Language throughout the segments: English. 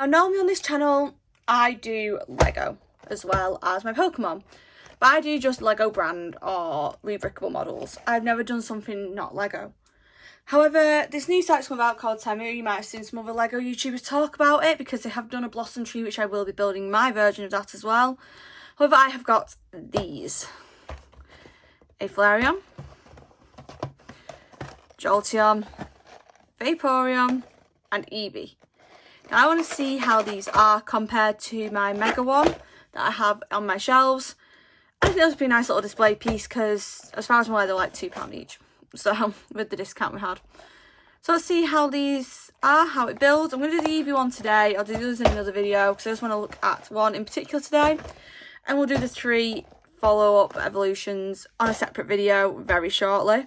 Now, normally on this channel, I do Lego as well as my Pokemon. But I do just Lego brand or rebrickable models. I've never done something not Lego. However, this new site's come out called Temu. You might have seen some other Lego YouTubers talk about it because they have done a blossom tree, which I will be building my version of that as well. However, I have got these. A Flareon, Jolteon, Vaporeon and Eevee. Now I want to see how these are compared to my Mega one that I have on my shelves. I think this would be a nice little display piece because as far as I'm aware they're like £2 each. So with the discount we had. So let's see how these are, how it builds. I'm going to do the Eevee one today. I'll do the others in another video because I just want to look at one in particular today. And we'll do the 3 follow-up evolutions on a separate video very shortly.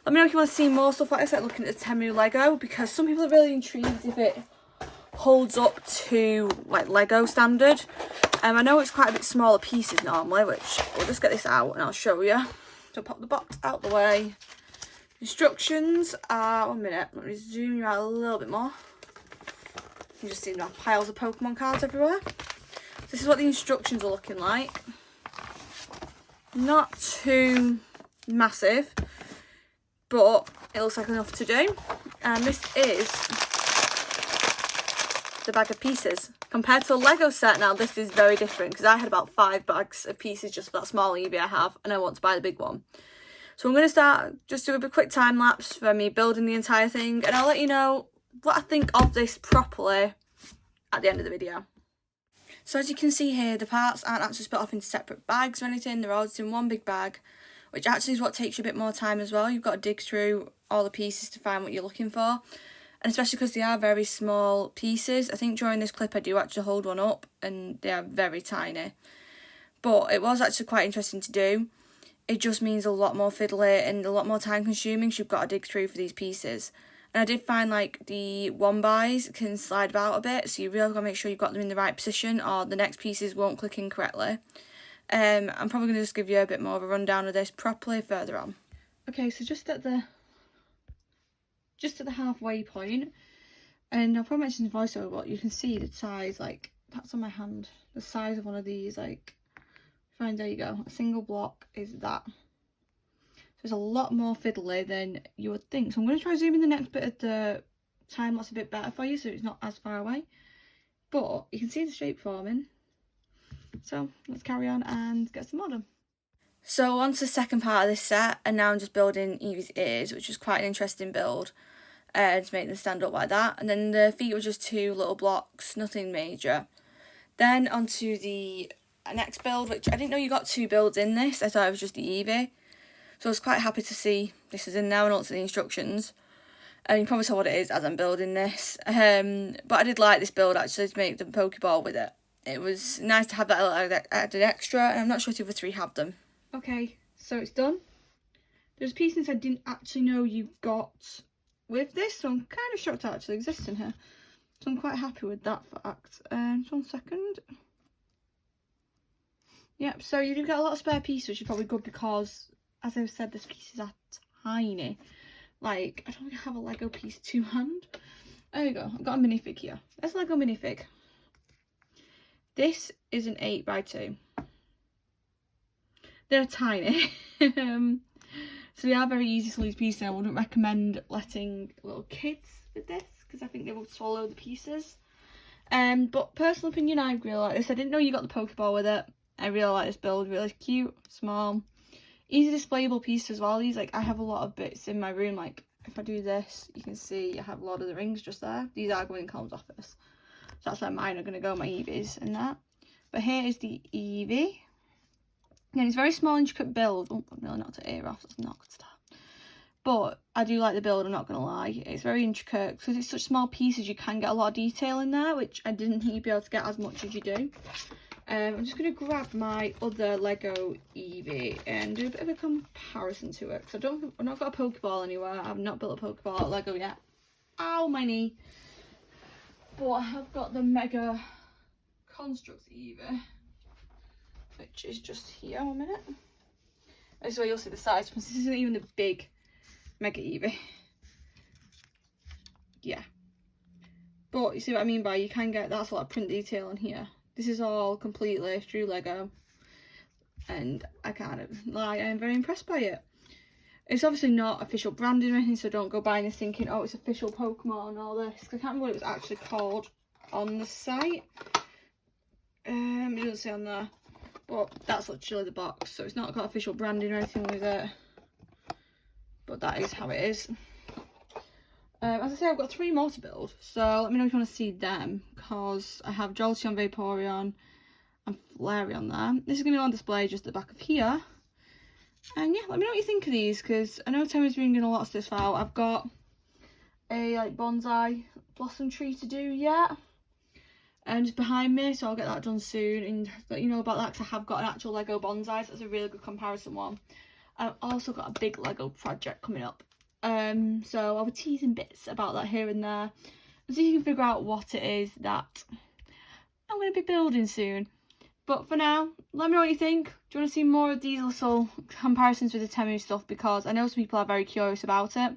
Let me know if you want to see more stuff like this, like looking at the Temu Lego, because some people are really intrigued if it holds up to like Lego standard. I know it's quite a bit smaller pieces normally, which we'll just get this out and I'll show you. So pop the box out the way. Instructions are, 1 minute, let me zoom you out a little bit more. You just see now piles of Pokemon cards everywhere. This is what the instructions are looking like. Not too massive, but it looks like enough to do. And this is the bag of pieces. Compared to a Lego set now, this is very different because I had about 5 bags of pieces just for that small Eevee I have, and I want to buy the big one. So I'm going to start, just do a quick time lapse for me building the entire thing, and I'll let you know what I think of this properly at the end of the video. So as you can see here, the parts aren't actually split off into separate bags or anything, they're all just in one big bag, which actually is what takes you a bit more time as well. You've got to dig through all the pieces to find what you're looking for, and especially because they are very small pieces. I think during this clip I do actually hold one up and they are very tiny, but it was actually quite interesting to do. It just means a lot more fiddly and a lot more time consuming, so you've got to dig through for these pieces. And I did find like the one-bys can slide about a bit, so you really got to make sure you've got them in the right position or the next pieces won't click in correctly. I'm probably going to just give you a bit more of a rundown of this properly further on. Okay, so just at the halfway point, and I'll probably mention the voiceover, but you can see the size, like that's on my hand, the size of one of these, like, fine, there you go, a single block is that. So it's a lot more fiddly than you would think. So I'm going to try zooming the next bit of the time lapse a bit better for you so it's not as far away. But you can see the shape forming. So let's carry on and get some more done. So on to the second part of this set, and now I'm just building Eevee's ears, which was quite an interesting build to make them stand up like that. And then the feet were just 2 little blocks, nothing major. Then onto the next build, which I didn't know you got 2 builds in this. I thought it was just the Eevee. So I was quite happy to see this is in now and also the instructions. And you probably saw what it is as I'm building this. But I did like this build actually, to make the Pokeball with it. It was nice to have that little added extra, and I'm not sure if the other 3 have them. Okay, so it's done. There's pieces I didn't actually know you got with this, so I'm kind of shocked it actually exists in here. So I'm quite happy with that fact. Just 1 second. Yep, so you do get a lot of spare pieces, which is probably good because, as I've said, these pieces are tiny. Like, I don't really have a Lego piece to hand. There you go, I've got a minifig here. Let's Lego minifig. This is an 8x2. They're tiny. So they are very easy to lose pieces. I wouldn't recommend letting little kids with this because I think they will swallow the pieces. But personal opinion, I really like this. I didn't know you got the Pokeball with it. I really like this build, really cute, small, easy displayable piece as well. These, like, I have a lot of bits in my room, like if I do this, you can see I have Lord of the Rings just there. These are going in Colin's office, so that's where mine are going to go, my Eevees and that. But here is the Eevee. Again, it's a very small, intricate build. Oh, I nearly knocked her ear off, that's not a good start. But I do like the build, I'm not going to lie. It's very intricate, because it's such small pieces, you can get a lot of detail in there, which I didn't think you'd be able to get as much as you do. I'm just going to grab my other Lego Eevee and do a bit of a comparison to it. Because I've not got a Pokeball anywhere. I've not built a Pokeball at Lego yet. Ow, my knee. But I have got the Mega Constructs Eevee, which is just here. 1 minute. This is where you'll see the size. This isn't even the big Mega Eevee. Yeah. But you see what I mean by you can get that sort of print detail on here. This is all completely through Lego, and I kind of like, I am very impressed by it. It's obviously not official branding or anything, so don't go buying this thinking, oh, it's official Pokemon and all this. I can't remember what it was actually called on the site. It doesn't say on there, but that's literally the box, so it's not got official branding or anything with it. But that is how it is. As I say, I've got 3 more to build, so let me know if you want to see them, because I have Jolteon, Vaporeon and Flareon there. This is going to be on display just at the back of here. And yeah, let me know what you think of these, because I know Temu's bringing a lot of stuff out. I've got a like bonsai blossom tree to do yet, and just behind me, so I'll get that done soon and let you know about that, because I have got an actual Lego bonsai, so that's a really good comparison one. I've also got a big Lego project coming up. So I'll be teasing bits about that here and there, and so you can figure out what it is that I'm going to be building soon. But for now, let me know what you think. Do you want to see more of these little comparisons with the Temu stuff? Because I know some people are very curious about it,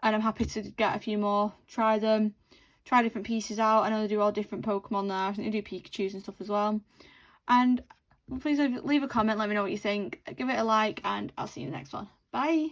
and I'm happy to get a few more, try them, try different pieces out. I know they do all different Pokemon there. I think they do Pikachus and stuff as well. And please leave a comment, let me know what you think. Give it a like, and I'll see you in the next one. Bye!